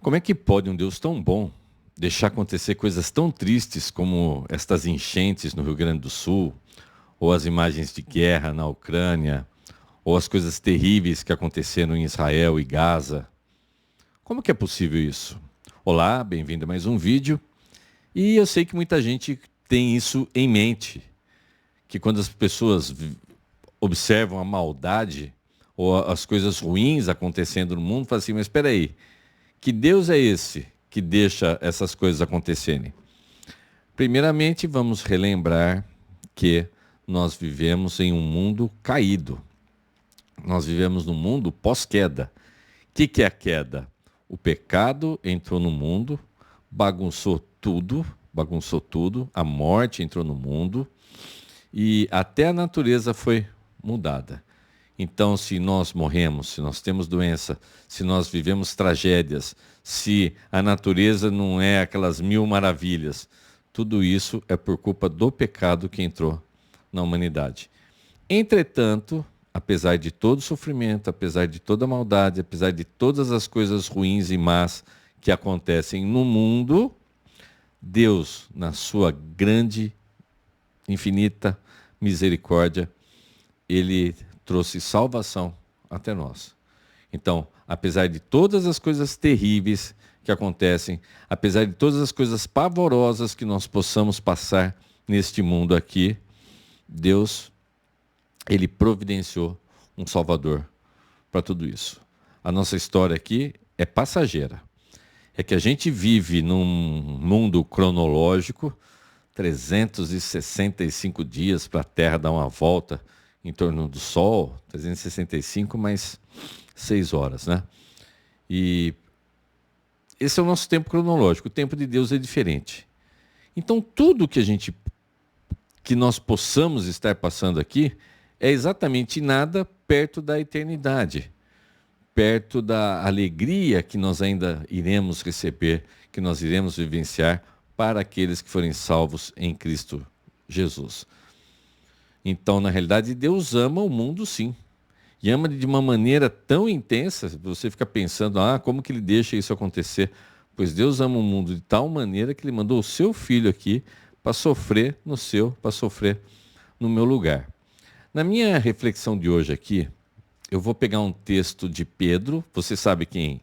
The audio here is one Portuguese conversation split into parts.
Como é que pode um Deus tão bom deixar acontecer coisas tão tristes como estas enchentes no Rio Grande do Sul, ou as imagens de guerra na Ucrânia, ou as coisas terríveis que aconteceram em Israel e Gaza? Como que é possível isso? Olá, bem-vindo a mais um vídeo. E eu sei que muita gente tem isso em mente, que quando as pessoas observam a maldade ou as coisas ruins acontecendo no mundo, falam assim, mas espera aí, que Deus é esse que deixa essas coisas acontecerem? Primeiramente, vamos relembrar que nós vivemos em um mundo caído. Nós vivemos num mundo pós-queda. O que é a queda? O pecado entrou no mundo, bagunçou tudo, a morte entrou no mundo e até a natureza foi mudada. Então, se nós morremos, se nós temos doença, se nós vivemos tragédias, se a natureza não é aquelas mil maravilhas, tudo isso é por culpa do pecado que entrou na humanidade. Entretanto, apesar de todo o sofrimento, apesar de toda a maldade, apesar de todas as coisas ruins e más que acontecem no mundo, Deus, na sua grande, infinita misericórdia, Ele trouxe salvação até nós. Então, apesar de todas as coisas terríveis que acontecem, apesar de todas as coisas pavorosas que nós possamos passar neste mundo aqui, Deus, Ele providenciou um Salvador para tudo isso. A nossa história aqui é passageira. É que a gente vive num mundo cronológico, 365 dias para a Terra dar uma volta em torno do Sol, 365 mais 6 horas, né? E esse é o nosso tempo cronológico. O tempo de Deus é diferente. Então, tudo que nós possamos estar passando aqui é exatamente nada perto da eternidade, perto da alegria que nós ainda iremos receber, que nós iremos vivenciar para aqueles que forem salvos em Cristo Jesus. Então, na realidade, Deus ama o mundo, sim. E ama de uma maneira tão intensa, você fica pensando, como que Ele deixa isso acontecer? Pois Deus ama o mundo de tal maneira que Ele mandou o seu Filho aqui para sofrer para sofrer no meu lugar. Na minha reflexão de hoje aqui, eu vou pegar um texto de Pedro. Você sabe quem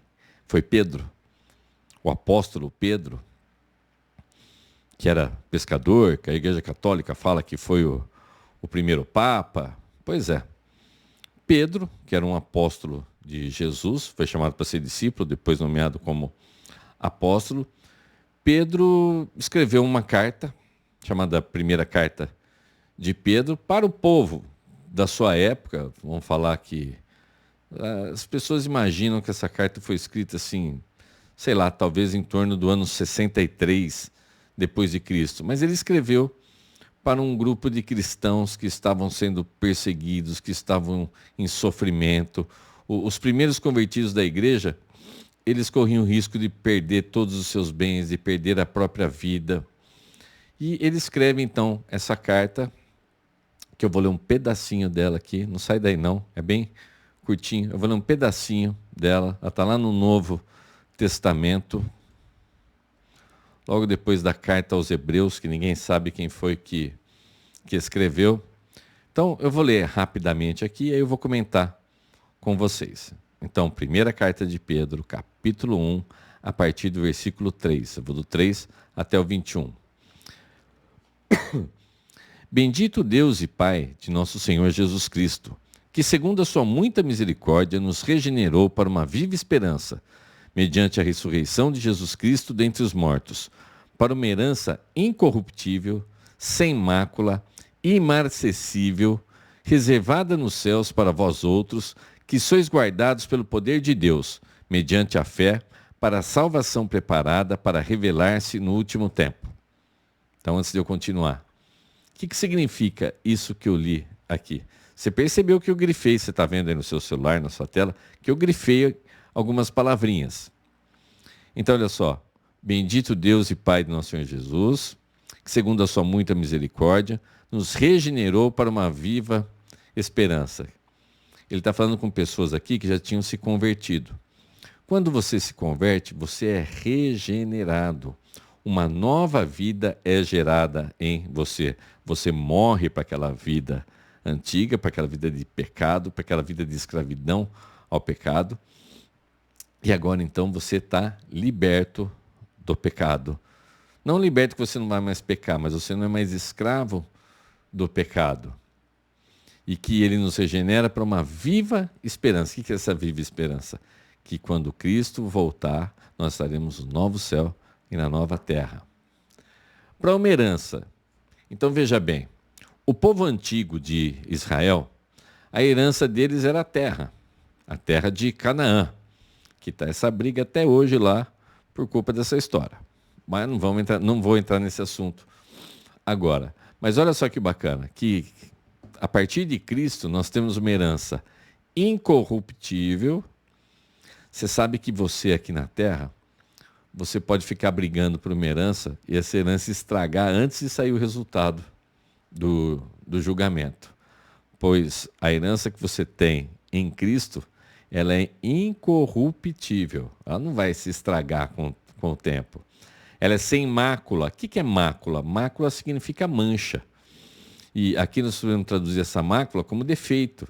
foi Pedro? O apóstolo Pedro, que era pescador, que a Igreja Católica fala que foi o primeiro Papa. Pois é. Pedro, que era um apóstolo de Jesus, foi chamado para ser discípulo, depois nomeado como apóstolo. Pedro escreveu uma carta, chamada Primeira Carta de Pedro, para o povo da sua época. Vamos falar que as pessoas imaginam que essa carta foi escrita assim, sei lá, talvez em torno do ano 63 depois de Cristo. Mas ele escreveu para um grupo de cristãos que estavam sendo perseguidos, que estavam em sofrimento. Os primeiros convertidos da igreja, eles corriam o risco de perder todos os seus bens, de perder a própria vida. E ele escreve então essa carta, que eu vou ler um pedacinho dela aqui, não sai daí não, é bem curtinho, eu vou ler um pedacinho dela, ela está lá no Novo Testamento, logo depois da carta aos Hebreus, que ninguém sabe quem foi que escreveu. Então, eu vou ler rapidamente aqui e aí eu vou comentar com vocês. Então, primeira carta de Pedro, capítulo 1, a partir do versículo 3. Eu vou do 3 até o 21. Bendito Deus e Pai de nosso Senhor Jesus Cristo, que segundo a sua muita misericórdia nos regenerou para uma viva esperança, mediante a ressurreição de Jesus Cristo dentre os mortos, para uma herança incorruptível, sem mácula, imarcessível, reservada nos céus para vós outros, que sois guardados pelo poder de Deus, mediante a fé, para a salvação preparada para revelar-se no último tempo. Então, antes de eu continuar, o que significa isso que eu li aqui? Você percebeu que eu grifei, você está vendo aí no seu celular, na sua tela, que eu grifei algumas palavrinhas. Então, olha só. Bendito Deus e Pai de nosso Senhor Jesus, que segundo a sua muita misericórdia, nos regenerou para uma viva esperança. Ele está falando com pessoas aqui que já tinham se convertido. Quando você se converte, você é regenerado. Uma nova vida é gerada em você. Você morre para aquela vida antiga, para aquela vida de pecado, para aquela vida de escravidão ao pecado. E agora então você está liberto do pecado. Não liberto que você não vai mais pecar, mas você não é mais escravo do pecado. E que ele nos regenera para uma viva esperança. O que é essa viva esperança? Que quando Cristo voltar, nós estaremos no novo céu e na nova terra. Para uma herança. Então veja bem, o povo antigo de Israel, a herança deles era a terra de Canaã, que está essa briga até hoje lá por culpa dessa história. Mas não vou entrar nesse assunto agora. Mas olha só que bacana, que a partir de Cristo nós temos uma herança incorruptível. Você sabe que você aqui na terra, você pode ficar brigando por uma herança e essa herança estragar antes de sair o resultado do julgamento. Pois a herança que você tem em Cristo, ela é incorruptível. Ela não vai se estragar com o tempo. Ela é sem mácula. O que é mácula? Mácula significa mancha. E aqui nós podemos traduzir essa mácula como defeito.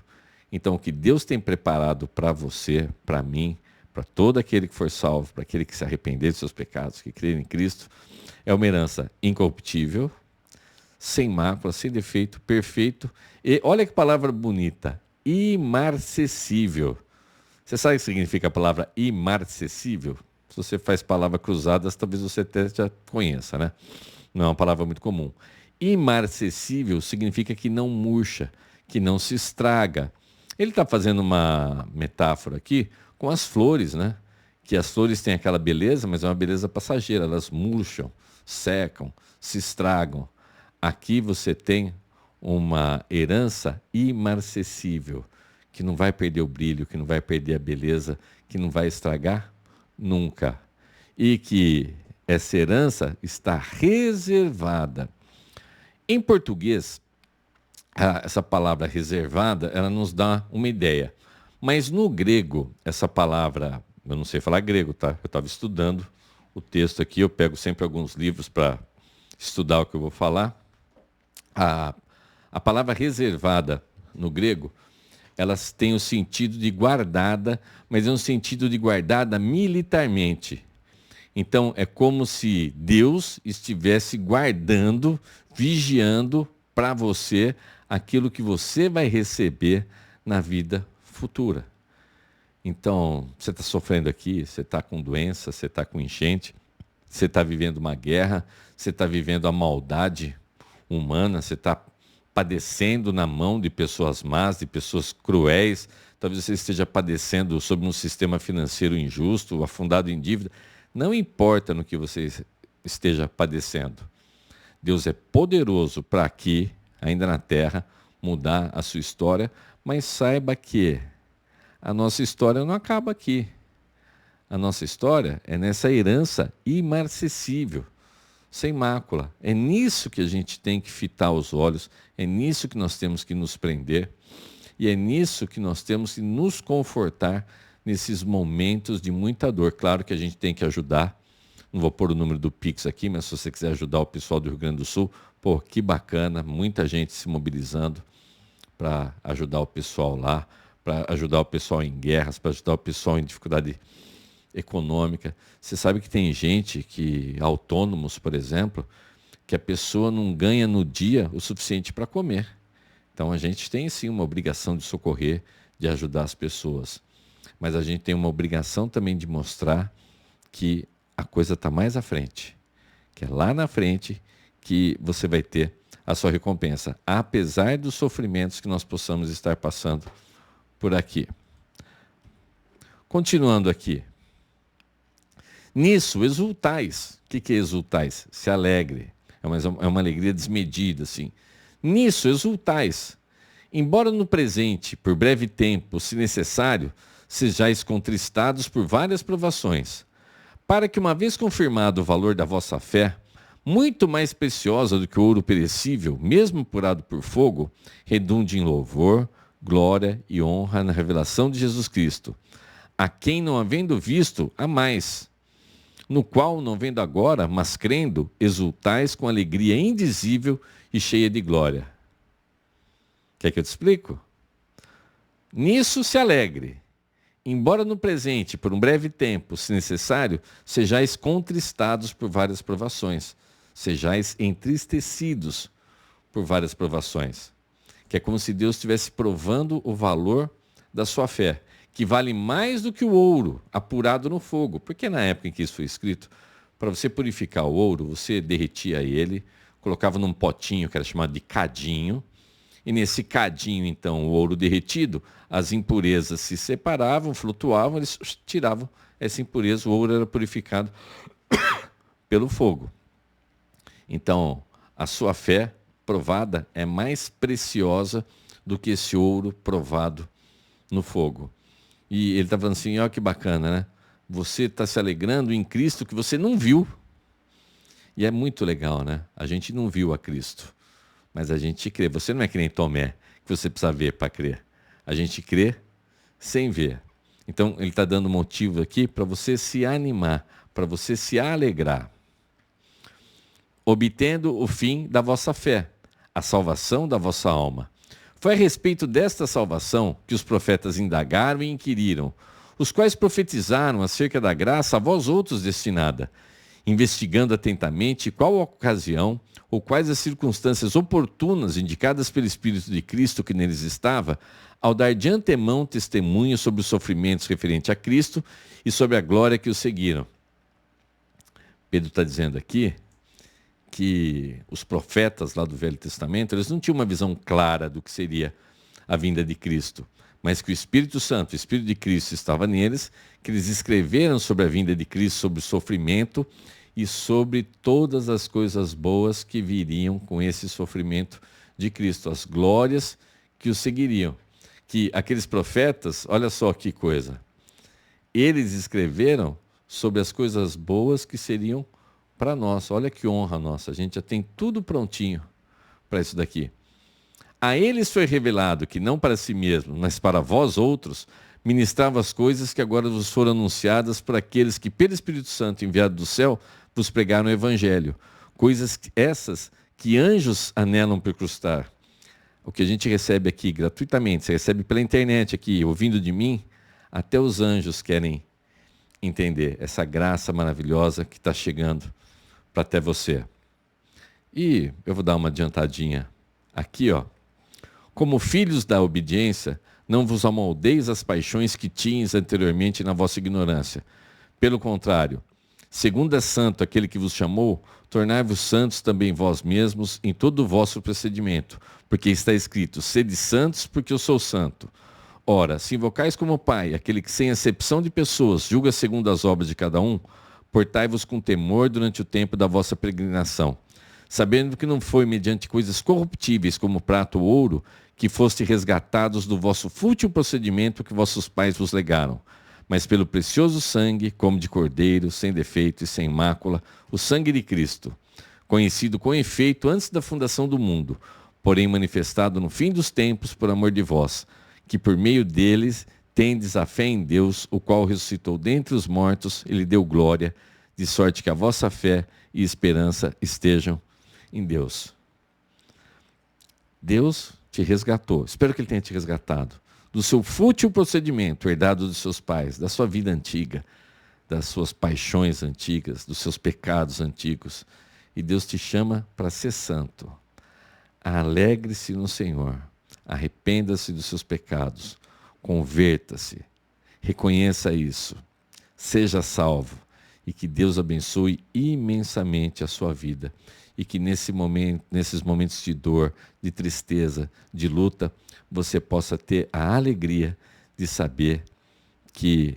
Então, o que Deus tem preparado para você, para mim, para todo aquele que for salvo, para aquele que se arrepender de seus pecados, que crer em Cristo, é uma herança incorruptível, sem mácula, sem defeito, perfeito. E olha que palavra bonita, imarcessível. Você sabe o que significa a palavra imarcessível? Se você faz palavras cruzadas, talvez você até já conheça, né? Não é uma palavra muito comum. Imarcessível significa que não murcha, que não se estraga. Ele está fazendo uma metáfora aqui com as flores, né? Que as flores têm aquela beleza, mas é uma beleza passageira. Elas murcham, secam, se estragam. Aqui você tem uma herança imarcessível, que não vai perder o brilho, que não vai perder a beleza, que não vai estragar nunca. E que essa herança está reservada. Em português, essa palavra reservada, ela nos dá uma ideia. Mas no grego, essa palavra, eu não sei falar grego, tá? Eu estava estudando o texto aqui, eu pego sempre alguns livros para estudar o que eu vou falar. A palavra reservada no grego, elas têm o sentido de guardada, mas é um sentido de guardada militarmente. Então, é como se Deus estivesse guardando, vigiando para você aquilo que você vai receber na vida futura. Então, você está sofrendo aqui, você está com doença, você está com enchente, você está vivendo uma guerra, você está vivendo a maldade humana, você está padecendo na mão de pessoas más, de pessoas cruéis, talvez você esteja padecendo sob um sistema financeiro injusto, afundado em dívida. Não importa no que você esteja padecendo. Deus é poderoso para aqui, ainda na terra, mudar a sua história, mas saiba que a nossa história não acaba aqui. A nossa história é nessa herança imarcessível, sem mácula. É nisso que a gente tem que fitar os olhos, é nisso que nós temos que nos prender e é nisso que nós temos que nos confortar nesses momentos de muita dor. Claro que a gente tem que ajudar. Não vou pôr o número do Pix aqui, mas se você quiser ajudar o pessoal do Rio Grande do Sul, pô, que bacana, muita gente se mobilizando para ajudar o pessoal lá, para ajudar o pessoal em guerras, para ajudar o pessoal em dificuldade econômica. Você sabe que tem gente que, autônomos, por exemplo, que a pessoa não ganha no dia o suficiente para comer. Então a gente tem sim uma obrigação de socorrer, de ajudar as pessoas. Mas a gente tem uma obrigação também de mostrar que a coisa está mais à frente. Que é lá na frente que você vai ter a sua recompensa, apesar dos sofrimentos que nós possamos estar passando por aqui. Continuando aqui. Nisso, exultais. O que é exultais? Se alegre. É uma alegria desmedida, assim. Nisso, exultais. Embora no presente, por breve tempo, se necessário, sejais contristados por várias provações, para que, uma vez confirmado o valor da vossa fé, muito mais preciosa do que o ouro perecível, mesmo apurado por fogo, redunde em louvor, glória e honra na revelação de Jesus Cristo, a quem não havendo visto, há mais, no qual, não vendo agora, mas crendo, exultais com alegria indizível e cheia de glória. Quer que eu te explico? Nisso se alegre, embora no presente, por um breve tempo, se necessário, sejais contristados por várias provações, sejais entristecidos por várias provações. Que é como se Deus estivesse provando o valor da sua fé, que vale mais do que o ouro apurado no fogo. Porque na época em que isso foi escrito, para você purificar o ouro, você derretia ele, colocava num potinho que era chamado de cadinho, e nesse cadinho, então, o ouro derretido, as impurezas se separavam, flutuavam, eles tiravam essa impureza, o ouro era purificado pelo fogo. Então, a sua fé provada é mais preciosa do que esse ouro provado no fogo. E ele está falando assim, olha que bacana, né? Você está se alegrando em Cristo que você não viu. E é muito legal, né? A gente não viu a Cristo, mas a gente crê. Você não é que nem Tomé, que você precisa ver para crer. A gente crê sem ver. Então, ele está dando motivo aqui para você se animar, para você se alegrar. Obtendo o fim da vossa fé, a salvação da vossa alma. Foi a respeito desta salvação que os profetas indagaram e inquiriram, os quais profetizaram acerca da graça a vós outros destinada, investigando atentamente qual a ocasião ou quais as circunstâncias oportunas indicadas pelo Espírito de Cristo que neles estava, ao dar de antemão testemunho sobre os sofrimentos referentes a Cristo e sobre a glória que os seguiram. Pedro está dizendo aqui que os profetas lá do Velho Testamento, eles não tinham uma visão clara do que seria a vinda de Cristo, mas que o Espírito Santo, o Espírito de Cristo estava neles, que eles escreveram sobre a vinda de Cristo, sobre o sofrimento e sobre todas as coisas boas que viriam com esse sofrimento de Cristo, as glórias que o seguiriam. Que aqueles profetas, olha só que coisa, eles escreveram sobre as coisas boas que seriam para nós. Olha que honra nossa, a gente já tem tudo prontinho para isso daqui. A eles foi revelado que não para si mesmo, mas para vós outros, ministrava as coisas que agora vos foram anunciadas por aqueles que, pelo Espírito Santo enviado do céu, vos pregaram o Evangelho. Coisas essas que anjos anelam percrustar. O que a gente recebe aqui gratuitamente, você recebe pela internet aqui, ouvindo de mim, até os anjos querem entender essa graça maravilhosa que está chegando para até você. E eu vou dar uma adiantadinha aqui, ó. Como filhos da obediência, não vos amoldeis as paixões que tinhas anteriormente na vossa ignorância. Pelo contrário, segundo é santo aquele que vos chamou, tornai-vos santos também vós mesmos em todo o vosso procedimento, porque está escrito, sede santos porque eu sou santo. Ora, se invocais como Pai, aquele que sem acepção de pessoas julga segundo as obras de cada um, portai-vos com temor durante o tempo da vossa peregrinação, sabendo que não foi mediante coisas corruptíveis como prata ou ouro, que foste resgatados do vosso fútil procedimento que vossos pais vos legaram, mas pelo precioso sangue, como de cordeiro, sem defeito e sem mácula, o sangue de Cristo, conhecido com efeito antes da fundação do mundo, porém manifestado no fim dos tempos por amor de vós, que por meio deles tendes a fé em Deus, o qual ressuscitou dentre os mortos e lhe deu glória, de sorte que a vossa fé e esperança estejam em Deus. Deus te resgatou, espero que Ele tenha te resgatado, do seu fútil procedimento herdado dos seus pais, da sua vida antiga, das suas paixões antigas, dos seus pecados antigos. E Deus te chama para ser santo. Alegre-se no Senhor, arrependa-se dos seus pecados, converta-se, reconheça isso, seja salvo e que Deus abençoe imensamente a sua vida e que nesses momentos de dor, de tristeza, de luta, você possa ter a alegria de saber que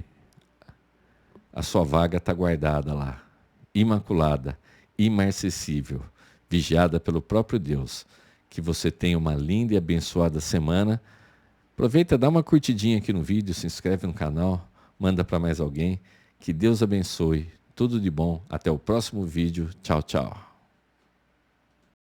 a sua vaga está guardada lá, imaculada, imarcessível, vigiada pelo próprio Deus. Que você tenha uma linda e abençoada semana. Aproveita, dá uma curtidinha aqui no vídeo, se inscreve no canal, manda para mais alguém. Que Deus abençoe. Tudo de bom. Até o próximo vídeo. Tchau, tchau.